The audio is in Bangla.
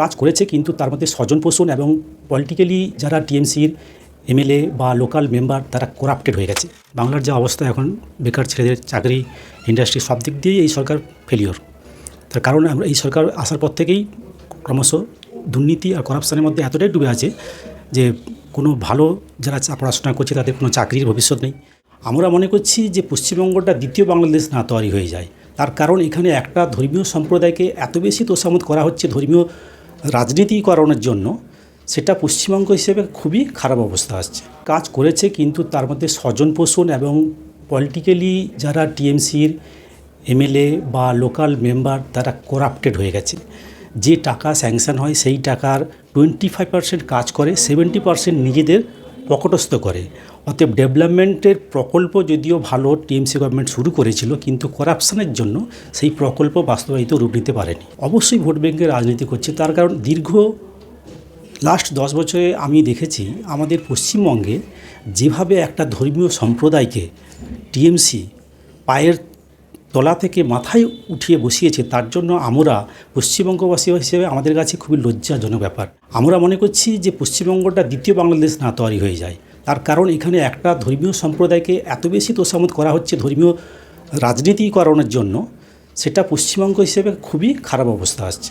কাজ করেছে, কিন্তু তার মধ্যে স্বজনপোষণ এবং পলিটিক্যালি যারা টিএমসির এমএলএ বা লোকাল মেম্বার তারা করাপ্টেড হয়ে গেছে। বাংলার যে অবস্থা এখন, বেকার ছেলেদের চাকরি, ইন্ডাস্ট্রি সব দিক দিয়েই এই সরকার ফেলিওর। তার কারণ আমরা এই সরকার আসার পর থেকেই ক্রমশ দুর্নীতি আর করাপশনের মধ্যে এতটাই ডুবে আছে যে কোনো ভালো যারা পড়াশোনা করছে তাদের কোনো চাকরির ভবিষ্যৎ নেই। আমরা মনে করছি যে পশ্চিমবঙ্গটা দ্বিতীয় বাংলাদেশ না তৈরি হয়ে যায়। তার কারণ এখানে একটা ধর্মীয় সম্প্রদায়কে এত বেশি তোষামোদ করা হচ্ছে ধর্মীয় রাজনীতিকরণের জন্য, সেটা পশ্চিমবঙ্গ হিসেবে খুবই খারাপ অবস্থা আসছে। কাজ করেছে, কিন্তু তার মধ্যে স্বজনপোষণ এবং পলিটিক্যালি যারা টিএমসির এমএলএ বা লোকাল মেম্বার তারা করাপ্টেড হয়ে গেছে। যে টাকা স্যাংশন হয় সেই টাকার 25% কাজ করে, 70% নিজেদের পকেটস্থ করে। অতএব ডেভেলপমেন্টের প্রকল্প যদিও ভালো টিএমসি গভর্নমেন্ট শুরু করেছিল, কিন্তু করাপশনের জন্য সেই প্রকল্প বাস্তবায়িত রূপ নিতে পারেনি। অবশ্যই ভোট ব্যাংকের রাজনীতি করছে। তার কারণ লাস্ট 10 বছরে আমি দেখেছি আমাদের পশ্চিমবঙ্গে যেভাবে একটা ধর্মীয় সম্প্রদায়কে টিএমসি পায়ের তলা থেকে মাথায় উঠিয়ে বসিয়েছে, তার জন্য আমরা পশ্চিমবঙ্গবাসী হিসেবে আমাদের কাছে খুবই লজ্জাজনক ব্যাপার। আমরা মনে করছি যে পশ্চিমবঙ্গটা দ্বিতীয় বাংলাদেশ না তৈরি হয়ে যায়। তার কারণ এখানে একটা ধর্মীয় সম্প্রদায়কে এত বেশি তোষামোদ করা হচ্ছে ধর্মীয় রাজনীতিকরণের জন্য, সেটা পশ্চিমবঙ্গ হিসেবে খুবই খারাপ অবস্থা আসছে।